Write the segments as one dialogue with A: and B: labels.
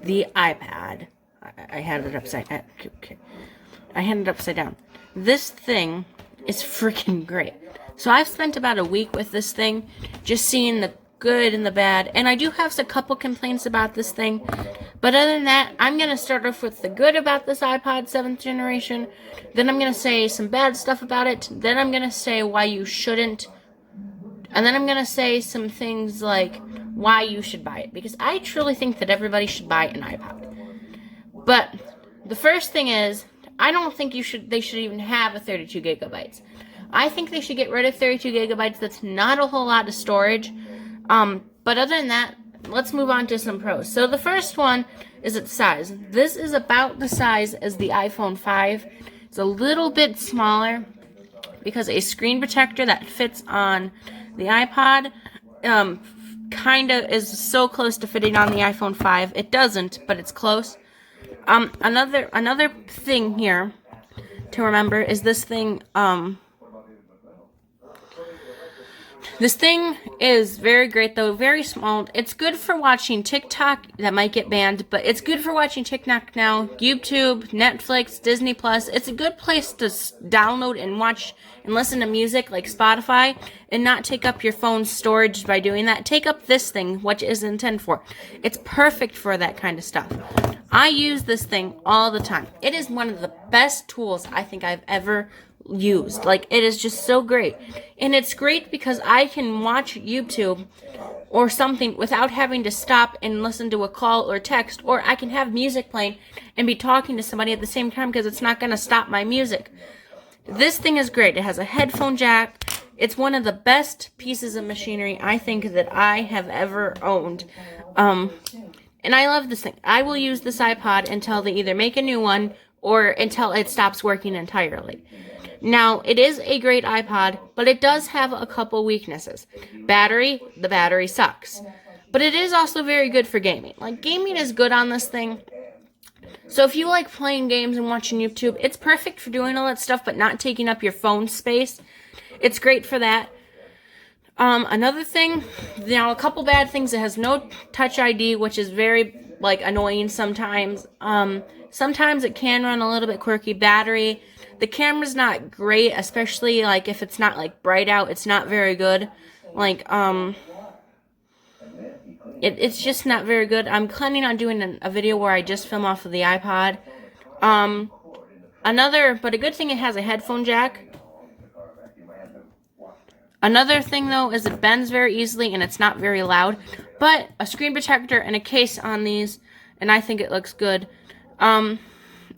A: the iPad. I had it upside down. Okay. I had it upside down. This thing is freaking great. So I've spent about a week with this thing, just seeing the good and the bad. And I do have a couple complaints about this thing. But other than that, I'm going to start off with the good about this iPod 7th generation. Then I'm going to say some bad stuff about it. Then I'm going to say why you shouldn't. And then I'm going to say some things like why you should buy it. Because I truly think that everybody should buy an iPod. But the first thing is, I don't think they should even have a 32 gigabytes. I think they should get rid of 32 gigabytes. That's not a whole lot of storage. But other than that, let's move on to some pros. So the first one is its size. This is about the size as the iPhone 5. It's a little bit smaller because a screen protector that fits on the iPod kind of is so close to fitting on the iPhone 5. It doesn't, but it's close. Another thing here to remember is this thing, this thing is very great, though, very small. It's good for watching TikTok. That might get banned, but it's good for watching TikTok now, YouTube, Netflix, Disney Plus. It's a good place to download and watch and listen to music like Spotify and not take up your phone's storage by doing that. Take up this thing, which is intended for. It's perfect for that kind of stuff. I use this thing all the time. It is one of the best tools I think I've ever used. Like, it is just so great. And it's great because I can watch YouTube or something without having to stop and listen to a call or text, or I can have music playing and be talking to somebody at the same time because it's not going to stop my music. This thing is great. It has a headphone jack. It's one of the best pieces of machinery I think that I have ever owned. And I love this thing. I will use this iPod until they either make a new one or until it stops working entirely. Now, it is a great iPod, but it does have a couple weaknesses. Battery, the battery sucks. But it is also very good for gaming. Like, gaming is good on this thing. So if you like playing games and watching YouTube, it's perfect for doing all that stuff, but not taking up your phone space. It's great for that. Another thing, now a couple bad things, it has no Touch ID, which is very, annoying sometimes. Sometimes it can run a little bit quirky. Battery, the camera's not great, especially, if it's not, bright out, it's not very good. It's just not very good. I'm planning on doing a video where I just film off of the iPod. But a good thing, it has a headphone jack. Another thing, though, is it bends very easily and it's not very loud. But a screen protector and a case on these, and I think it looks good. I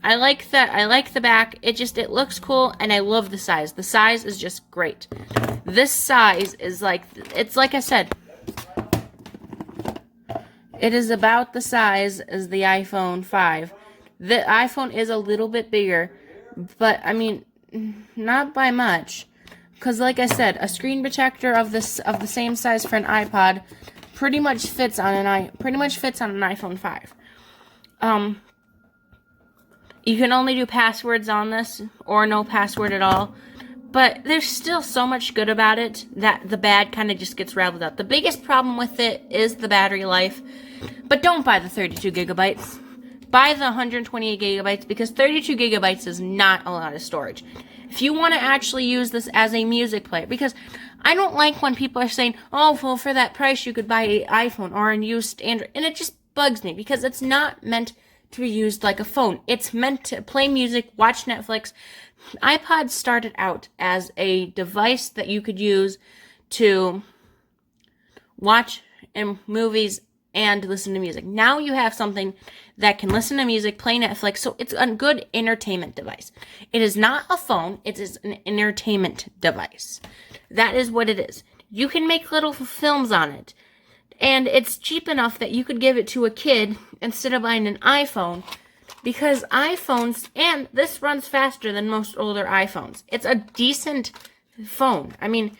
A: like that. I like the back. It looks cool, and I love the size. The size is just great. This size is it's like I said, it is about the size as the iPhone 5. The iPhone is a little bit bigger, but I mean, not by much. Because, like I said, a screen protector of the same size for an iPod pretty much fits on an iPhone 5. You can only do passwords on this, or no password at all. But there's still so much good about it that the bad kind of just gets rattled out. The biggest problem with it is the battery life. But don't buy the 32 gigabytes. Buy the 128 gigabytes because 32 gigabytes is not a lot of storage. If you want to actually use this as a music player, because I don't like when people are saying, oh, well, for that price you could buy an iPhone or a used Android. And it just bugs me because it's not meant to be used like a phone. It's meant to play music, watch Netflix. iPods started out as a device that you could use to watch movies and listen to music. Now you have something that can listen to music, play Netflix, so it's a good entertainment device. It is not a phone, it is an entertainment device. That is what it is. You can make little films on it, and it's cheap enough that you could give it to a kid instead of buying an iPhone, because iPhones, and this runs faster than most older iPhones. It's a decent phone. I mean,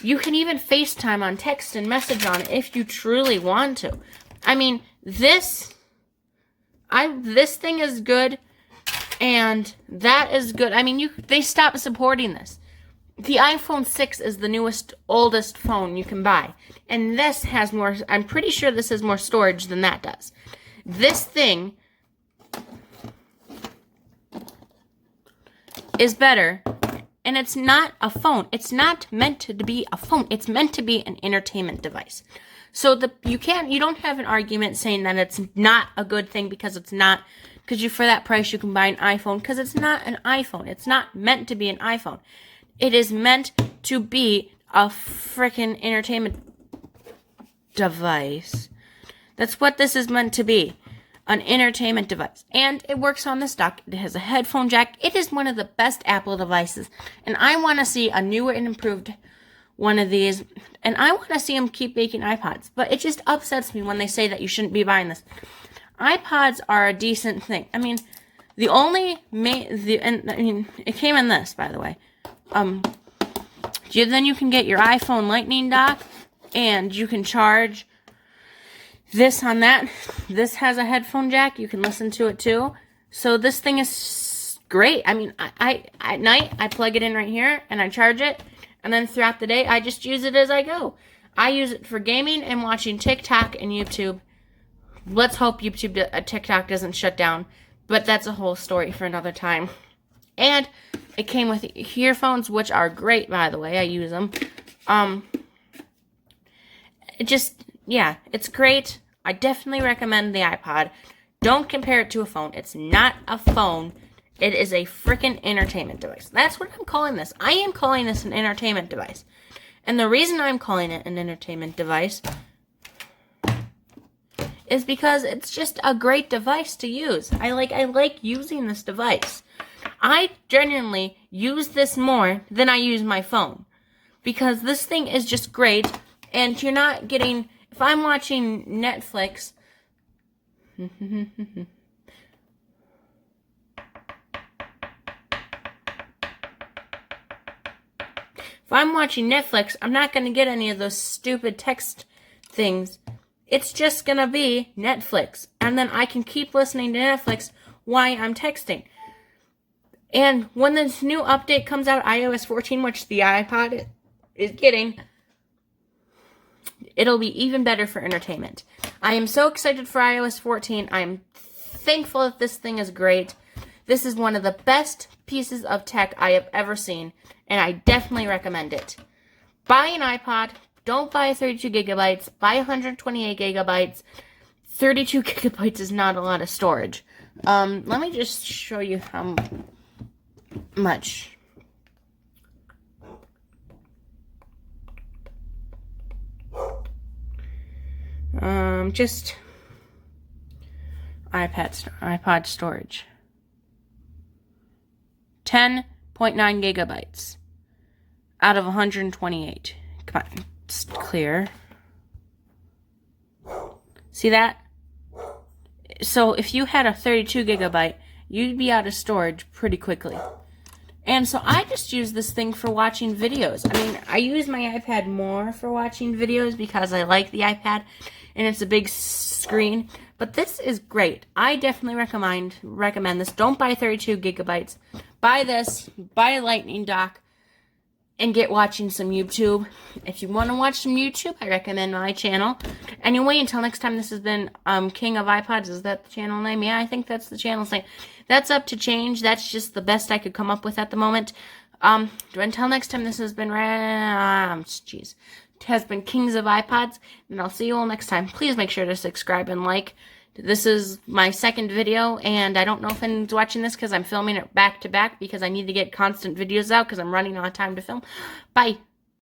A: you can even FaceTime on text and message on it if you truly want to. I mean, this thing is good, and that is good. I mean, they stopped supporting this. The iPhone 6 is the oldest phone you can buy. And this has more, I'm pretty sure this has more storage than that does. This thing is better, and it's not a phone. It's not meant to be a phone. It's meant to be an entertainment device. So you don't have an argument saying that it's not a good thing because it's not, because for that price you can buy an iPhone, because it's not an iPhone. It's not meant to be an iPhone. It is meant to be a freaking entertainment device. That's what this is meant to be. An entertainment device. And it works on this dock. It has a headphone jack. It is one of the best Apple devices. And I want to see a newer and improved one of these. And I want to see them keep making iPods. But it just upsets me when they say that you shouldn't be buying this. iPods are a decent thing. I mean, it came in this, by the way. Then you can get your iPhone Lightning dock. And you can charge this on that. This has a headphone jack. You can listen to it too. So this thing is great. I mean, I at night, I plug it in right here and I charge it. And then throughout the day, I just use it as I go. I use it for gaming and watching TikTok and YouTube. Let's hope TikTok doesn't shut down. But that's a whole story for another time. And it came with earphones, which are great, by the way. I use them. Yeah, it's great. I definitely recommend the iPod. Don't compare it to a phone. It's not a phone. It is a freaking entertainment device. That's what I'm calling this. I am calling this an entertainment device. And the reason I'm calling it an entertainment device is because it's just a great device to use. I like using this device. I genuinely use this more than I use my phone. Because this thing is just great. And you're not getting... If I'm watching Netflix, if I'm watching Netflix, I'm not going to get any of those stupid text things. It's just going to be Netflix. And then I can keep listening to Netflix while I'm texting. And when this new update comes out, iOS 14, which the iPod is getting... It'll be even better for entertainment. I am so excited for iOS 14. I'm thankful that this thing is great. This is one of the best pieces of tech I have ever seen, and I definitely recommend it. Buy an iPod. Don't buy 32 gigabytes. Buy 128 gigabytes. 32 gigabytes is not a lot of storage. Let me just show you how much. Just iPod storage. 10.9 gigabytes out of 128. Come on, it's clear. See that? So if you had a 32 gigabyte, you'd be out of storage pretty quickly. And so I just use this thing for watching videos. I mean, I use my iPad more for watching videos because I like the iPad and it's a big screen. But this is great. I definitely recommend this. Don't buy 32 gigabytes. Buy this, buy a Lightning dock, and get watching some YouTube. If you want to watch some YouTube, I recommend my channel. Anyway, until next time, this has been King of iPods. Is that the channel name? Yeah, I think that's the channel's name. That's up to change. That's just the best I could come up with at the moment. Until next time, this has been has been Kings of iPods, and I'll see you all next time. Please make sure to subscribe and like. This is my second video, and I don't know if anyone's watching this because I'm filming it back to back because I need to get constant videos out because I'm running out of time to film. Bye.